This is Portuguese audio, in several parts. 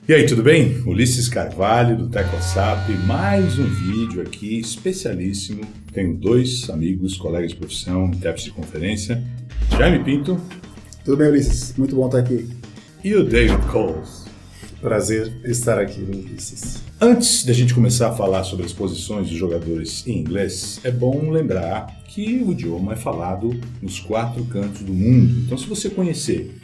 E aí, tudo bem? Ulisses Carvalho, do TeclaSap, mais um vídeo aqui especialíssimo. Tenho dois amigos, colegas de profissão, intérpretes de conferência, Jaime Pinto. Tudo bem, Ulisses? Muito bom estar aqui. E o David Coles. Prazer estar aqui, Ulisses. Antes da gente começar a falar sobre as posições dos jogadores em inglês, é bom lembrar que o idioma é falado nos 4 cantos do mundo. Então, se você conhecer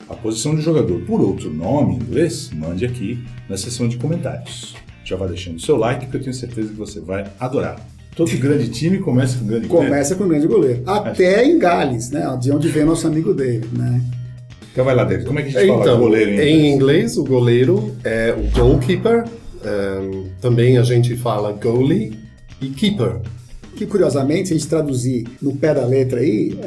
a posição do jogador por outro nome em inglês, mande aqui na seção de comentários. Já vai deixando o seu like, que eu tenho certeza que você vai adorar. Todo grande time começa com um grande goleiro. Começa com um grande goleiro. Até em Gales, né? De onde vem nosso amigo David, né? Então vai lá, David. Como é que a gente fala goleiro em inglês? Em inglês, o goleiro é o goalkeeper. Também a gente fala goalie e keeper. Que, curiosamente, se a gente traduzir no pé da letra aí,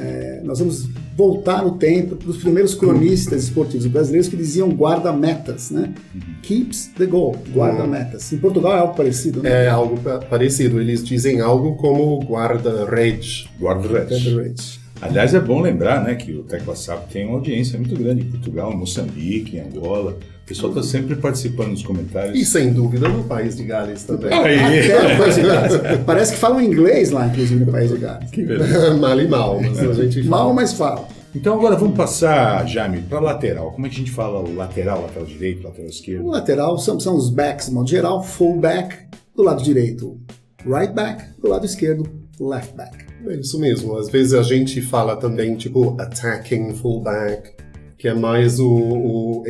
nós vamos voltar no tempo dos primeiros cronistas esportivos brasileiros que diziam guarda-metas, né? Keeps the goal, guarda-metas. Em Portugal é algo parecido, né? É algo parecido. Eles dizem algo como guarda-redes. Guarda-redes. Aliás, é bom lembrar, né, que o TeclaSap tem uma audiência muito grande em Portugal, em Moçambique, em Angola. O pessoal está sempre participando nos comentários. E sem dúvida no País de Gales também. Até no País de Gales. Parece que falam inglês lá, inclusive, no País de Gales. Que beleza. Mal e mal, mas a gente fala. Mal, mas fala. Então agora vamos passar, Jaime, para lateral. Como é que a gente fala o lateral direito, lateral esquerdo? O lateral são os backs, de modo geral, fullback do lado direito, right back do lado esquerdo, left back. É isso mesmo. Às vezes a gente fala também, tipo, attacking fullback, que é mais no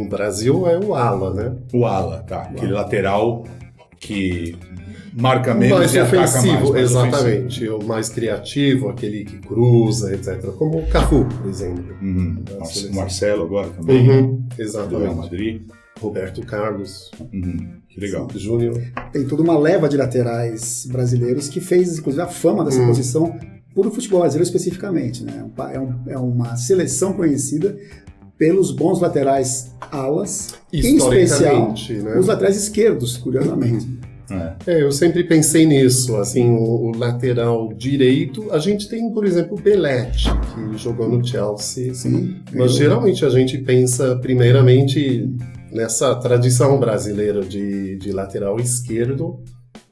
Brasil é o ala, né? O ala, tá. Aquele lateral que marca menos mais e ofensivo, ataca mais. exatamente. Ofensivo. O mais criativo, aquele que cruza, etc. Como o Cafu, por exemplo. O Marcelo agora também. Do Real Exatamente. Madrid. Roberto Carlos. Que legal. Júnior. Tem toda uma leva de laterais brasileiros que fez, inclusive, a fama dessa posição por o futebol brasileiro especificamente, né? É uma seleção conhecida pelos bons laterais alas, em especial né? os laterais esquerdos, curiosamente. Eu sempre pensei nisso, assim, o lateral direito, a gente tem, por exemplo, o Belletti, que jogou no Chelsea, Sim, mas geralmente a gente pensa primeiramente nessa tradição brasileira de lateral esquerdo,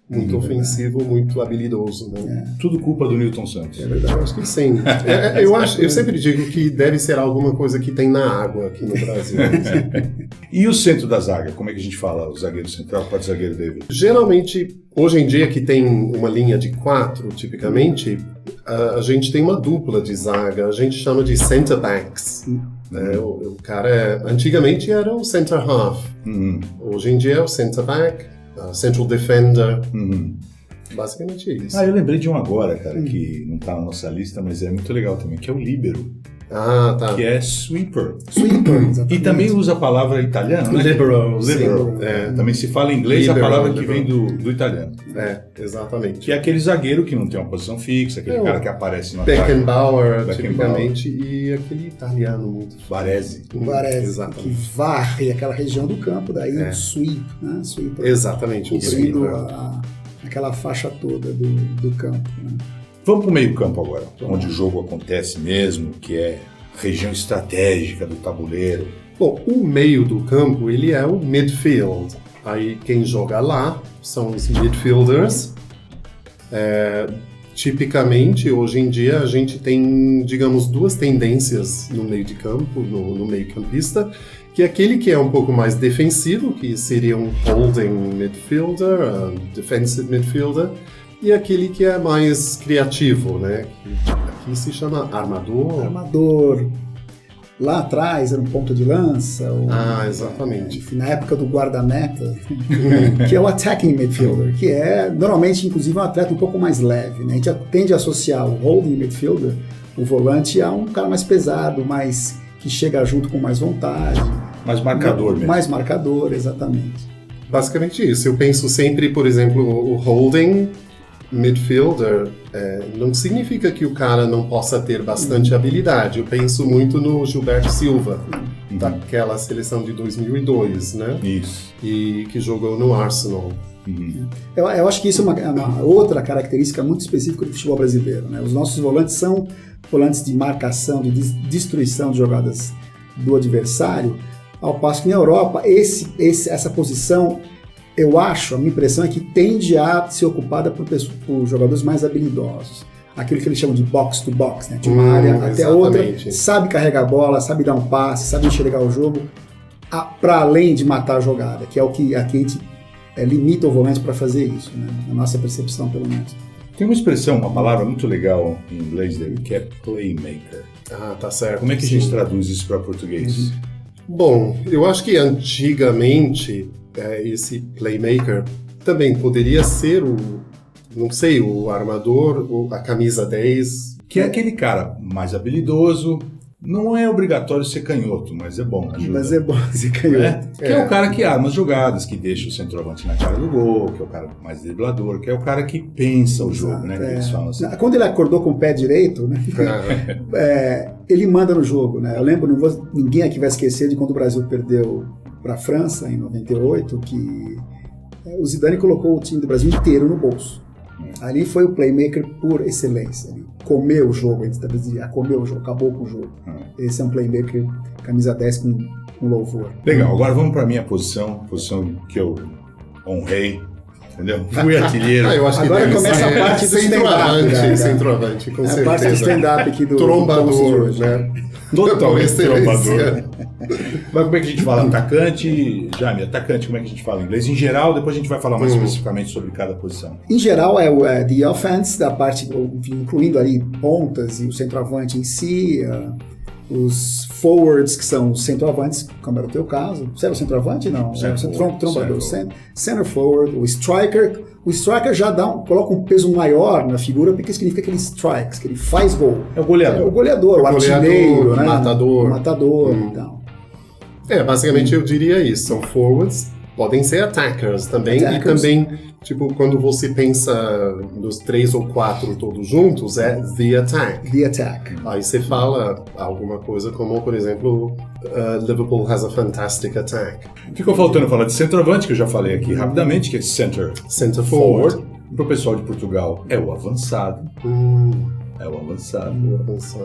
muito ofensivo, muito habilidoso, né? Tudo culpa do Newton Santos. É verdade, acho que sim. Eu sempre digo que deve ser alguma coisa que tem na água aqui no Brasil. E o centro da zaga? Como é que a gente fala o zagueiro central, quarto zagueiro David? Geralmente, hoje em dia que tem uma linha de 4, tipicamente, a gente tem uma dupla de zaga, a gente chama de center backs. Né? O cara, antigamente era o center half, hoje em dia é o center back, central defender, basicamente isso. Eu lembrei de um agora, cara, que não tá na nossa lista, mas é muito legal também, que é o líbero. Tá. Que é sweeper. Exatamente. E também usa a palavra italiana, né? Libero. Também se fala em inglês Libero, a palavra que vem do italiano. Exatamente. Que é aquele zagueiro que não tem uma posição fixa, aquele cara que aparece no ataque. Beckenbauer, tipicamente, e aquele italiano muito Baresi. Que varre aquela região do campo, daí sweep, né? Sweeper. Exatamente. Cobrindo aquela faixa toda do campo, né? Vamos para o meio campo agora, onde o jogo acontece mesmo, que é a região estratégica do tabuleiro. Bom, o meio do campo, ele é o midfield. Aí quem joga lá são os midfielders. Tipicamente, hoje em dia, a gente tem, digamos, 2 tendências no meio de campo, no meio campista, que é aquele que é um pouco mais defensivo, que seria um holding midfielder, defensive midfielder, e aquele que é mais criativo, né? Que aqui se chama armador. Lá atrás era um ponto de lança. Exatamente. Enfim, na época do guarda-meta, que é o attacking midfielder, que é normalmente, inclusive, um atleta um pouco mais leve, né? A gente tende a associar o holding midfielder, o volante, a um cara mais pesado, mais que chega junto com mais vontade. Mais marcador mesmo. Mais marcador, exatamente. Basicamente isso. Eu penso sempre, por exemplo, o holding midfielder não significa que o cara não possa ter bastante habilidade. Eu penso muito no Gilberto Silva, daquela seleção de 2002, né? Isso. E que jogou no Arsenal. Eu acho que isso é uma outra característica muito específica do futebol brasileiro, né? Os nossos volantes são volantes de marcação, de destruição de jogadas do adversário, Ao passo que na Europa, essa posição, eu acho, a minha impressão é que tende a ser ocupada por jogadores mais habilidosos. Aquilo que eles chamam de box to box, né? De uma área até outra, sabe carregar a bola, sabe dar um passe, sabe enxergar o jogo, para além de matar a jogada, que é o que aqui a gente limita o volante para fazer isso, né? Na nossa percepção, pelo menos. Tem uma expressão, uma palavra muito legal em inglês dele, que é playmaker. Ah, tá certo. Como é que a gente traduz isso para português? Bom, eu acho que antigamente esse playmaker também poderia ser o armador, a camisa 10. Que é aquele cara mais habilidoso. Não é obrigatório ser canhoto, mas é bom, ajuda. Mas é bom ser canhoto. Que é o cara que arma as jogadas, que deixa o centroavante na cara do gol, que é o cara mais driblador, que é o cara que pensa o jogo, né? Que eles falam assim. Quando ele acordou com o pé direito, né? Ele manda no jogo, né? Eu lembro, ninguém aqui vai esquecer de quando o Brasil perdeu para a França, em 98, que o Zidane colocou o time do Brasil inteiro no bolso. Ali foi o playmaker por excelência. Ele comeu o jogo, comeu o jogo, acabou com o jogo. Esse é um playmaker camisa 10 com louvor. Legal, agora vamos para a minha posição que eu honrei, entendeu? Fui artilheiro. Eu acho que agora começa a parte do stand-up. Centroavante, com certeza. A parte do stand-up aqui do trombador, né? Totalmente trombador. Mas como é que a gente fala? Atacante, Jaime, atacante, como é que a gente fala em inglês? Em geral, depois a gente vai falar mais especificamente sobre cada posição. Em geral, é the offense, da parte, incluindo ali pontas e o centroavante em si, os forwards, que são os centroavantes, como era o teu caso. Você era o centroavante? Não, era o trombador. Center forward, o striker. O striker já coloca um peso maior na figura, porque significa que ele strikes, que ele faz gol. É o goleador. O goleador, o artilheiro, né? Matador. O matador, então. Basicamente eu diria isso. São forwards, podem ser attackers também. E também, tipo, quando você pensa nos 3 ou 4 todos juntos, é the attack. The attack. Aí você fala alguma coisa como, por exemplo, Liverpool has a fantastic attack. Ficou faltando falar de centroavante, que eu já falei aqui rapidamente, que é center forward. Para o pessoal de Portugal é o avançado. É o avançado.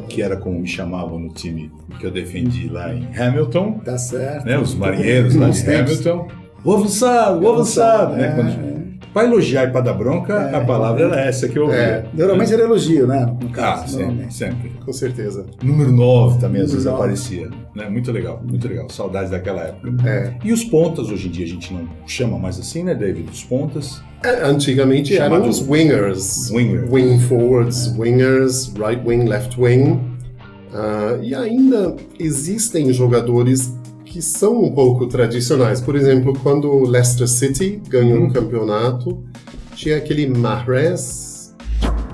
Que era como me chamavam no time que eu defendi lá em Hamilton. Tá certo. Né? Os marinheiros lá de Hamilton. O avançado, né? Para elogiar e para dar bronca, a palavra era essa que eu ouvia. Normalmente era elogio, né? No caso, sempre. Com certeza. Número 9 também às vezes aparecia. Né? Muito legal. Saudades daquela época. E os pontas, hoje em dia a gente não chama mais assim, né, David? Os pontas. Antigamente eram os wingers. Wing forwards, wingers, right wing, left wing. E ainda existem jogadores que são um pouco tradicionais. Por exemplo, quando o Leicester City ganhou um campeonato, tinha aquele Mahrez,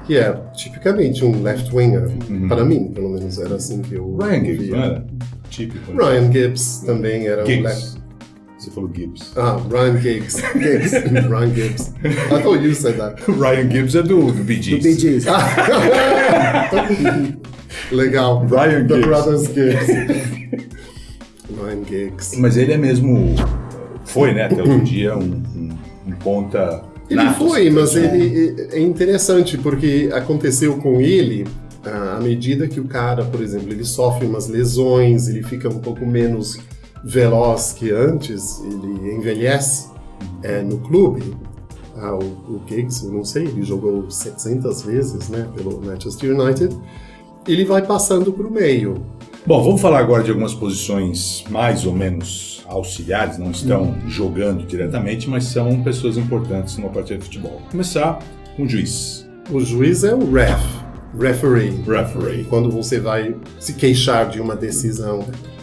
que é tipicamente um left winger. Para mim, pelo menos, era assim que eu Ryan Giggs, não era? Típico. Ryan Gibbs também era um left. Você falou Gibbs. Ryan Giggs. Ryan Gibbs. I thought you said that. Ryan Gibbs é do Bee Gees. Do Bee Gees. Legal. Ryan The Gibbs. Brothers Gibbs. Ryan Giggs. Mas ele é mesmo... Foi, né? Até outro dia um ponta... Ele foi, mas ele é interessante porque aconteceu com ele à medida que o cara, por exemplo, ele sofre umas lesões, ele fica um pouco menos veloz que antes, ele envelhece no clube. O Giggs, eu não sei, ele jogou 700 vezes, né, pelo Manchester United. Ele vai passando para o meio. Bom, vamos falar agora de algumas posições mais ou menos auxiliares, não estão jogando diretamente, mas são pessoas importantes numa partida de futebol. Vou começar com o juiz. O juiz é o referee. Quando você vai se queixar de uma decisão,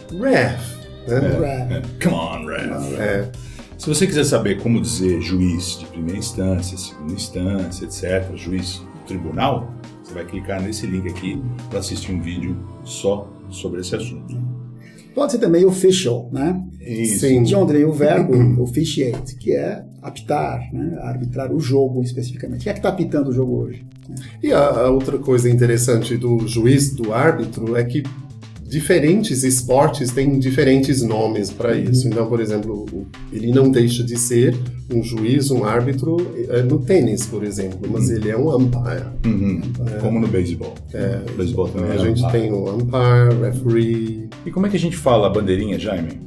ref. Né? Come on, ref. Se você quiser saber como dizer juiz de primeira instância, segunda instância, etc., juiz do tribunal, você vai clicar nesse link aqui para assistir um vídeo só sobre esse assunto. Pode ser também official, né? Isso. Sim. De onde vem o verbo officiate, que é apitar, né? Arbitrar o jogo especificamente. Quem é que está apitando o jogo hoje? E a outra coisa interessante do juiz, do árbitro, é que diferentes esportes têm diferentes nomes para isso. Então, por exemplo, ele não deixa de ser um juiz, um árbitro no tênis, por exemplo, mas ele é um umpire. Como no beisebol. No beisebol também a gente tem o umpire, referee. E como é que a gente fala a bandeirinha, Jaime?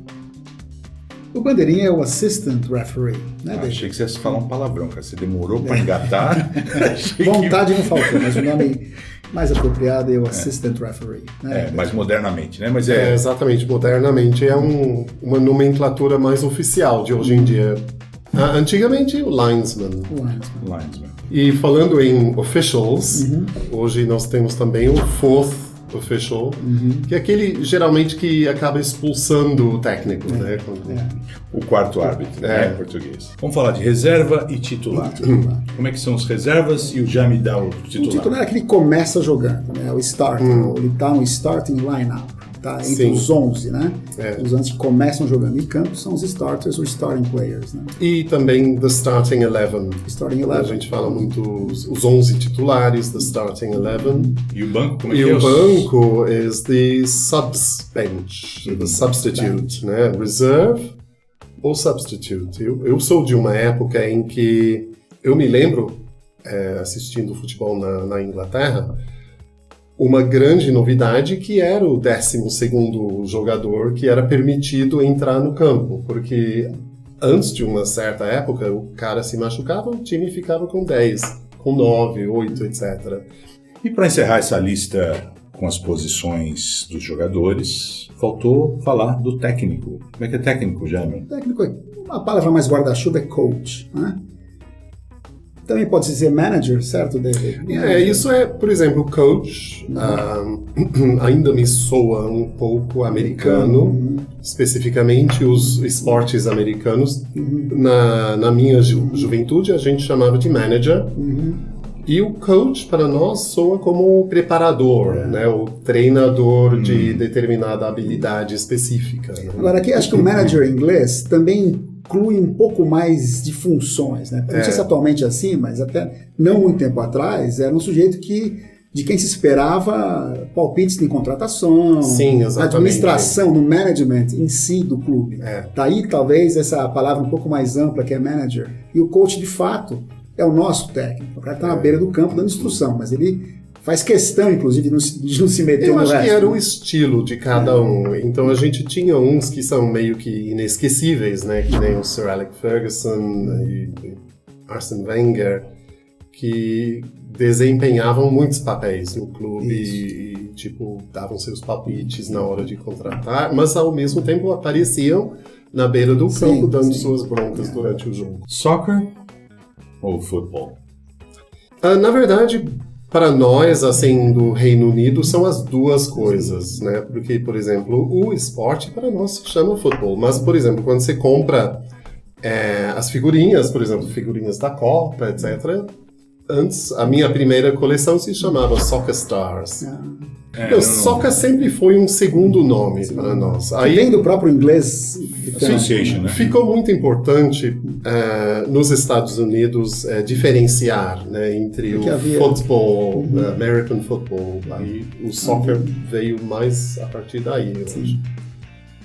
O bandeirinha é o assistant referee, né, David? Achei que você ia falar um palavrão, cara. Você demorou para engatar. Vontade não faltou, mas o nome mais apropriado é o assistant referee. Né? Mais modernamente, né? Mas exatamente, modernamente. É uma nomenclatura mais oficial de hoje em dia. Antigamente, o linesman. Linesman. E falando em officials, hoje nós temos também o fourth official, que é aquele geralmente que acaba expulsando o técnico, né? O quarto árbitro, né, em português. Vamos falar de reserva e titular. Como é que são os reservas e o já me dá o titular? O titular é aquele que começa jogando, né? O starter, ele está no starting lineup. Tá entre os 11, né? Os 11 que começam jogando em campo são os starters ou starting players, né? E também the starting 11. Starting 11. A gente fala muito os 11 titulares, the starting 11. E o banco, como é que é? E o banco is the subs bench, the substitute, né? Reserve ou substitute. Eu sou de uma época em que eu me lembro, assistindo futebol na Inglaterra, uma grande novidade que era o 12º jogador que era permitido entrar no campo, porque antes de uma certa época o cara se machucava, o time ficava com 10, com 9, 8, etc. E para encerrar essa lista com as posições dos jogadores, faltou falar do técnico. Como é que é técnico, Jaime? Técnico, uma palavra mais guarda-chuva é coach, né? Também pode ser manager, certo, David? Isso é, por exemplo, coach, ainda me soa um pouco americano, especificamente os esportes americanos. Na minha juventude a gente chamava de manager, e o coach para nós soa como o preparador, né? O treinador de determinada habilidade específica. Né? Agora aqui acho que o manager em inglês também inclui um pouco mais de funções, né? Não sei se atualmente é assim, mas até não muito tempo atrás era um sujeito de quem se esperava palpites em contratação, sim, na administração, no management em si do clube. Daí talvez essa palavra um pouco mais ampla que é manager. E o coach de fato é o nosso técnico. O cara está na beira do campo dando instrução, mas ele faz questão, inclusive, de não se meter no resto. Eu acho que era o estilo de cada um. Então a gente tinha uns que são meio que inesquecíveis, né? Que nem o Sir Alex Ferguson e Arsene Wenger, que desempenhavam muitos papéis no clube e tipo, davam seus palpites na hora de contratar, mas ao mesmo tempo apareciam na beira do campo dando suas broncas durante o jogo. Soccer ou futebol? Na verdade, para nós, assim, do Reino Unido, são as duas coisas, né? Porque, por exemplo, o esporte para nós se chama futebol. Mas, por exemplo, quando você compra as figurinhas, por exemplo, figurinhas da Copa, etc., antes, a minha primeira coleção se chamava Soccer Stars. Soccer sempre foi um segundo nome para nós. Aí vem do próprio inglês. Association, né? Ficou muito importante nos Estados Unidos diferenciar, né, entre o futebol, American football, e o soccer veio mais a partir daí, eu acho.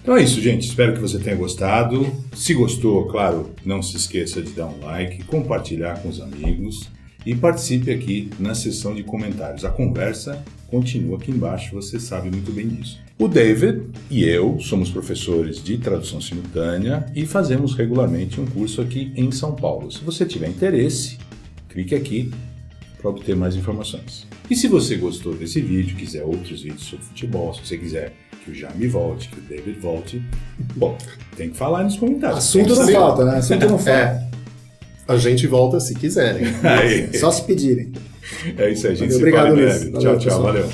Então é isso, gente. Espero que você tenha gostado. Se gostou, claro, não se esqueça de dar um like, compartilhar com os amigos e participe aqui na seção de comentários. A conversa continua aqui embaixo, você sabe muito bem disso. O David e eu somos professores de tradução simultânea e fazemos regularmente um curso aqui em São Paulo. Se você tiver interesse, clique aqui para obter mais informações. E se você gostou desse vídeo, quiser outros vídeos sobre futebol, se você quiser que o Jaime volte, que o David volte, bom, tem que falar aí nos comentários. Assunto não falta, né? Assunto não falta. A gente volta se quiserem. Só se pedirem. É isso aí, gente. Obrigado, Luiz. Tchau, tchau. Valeu.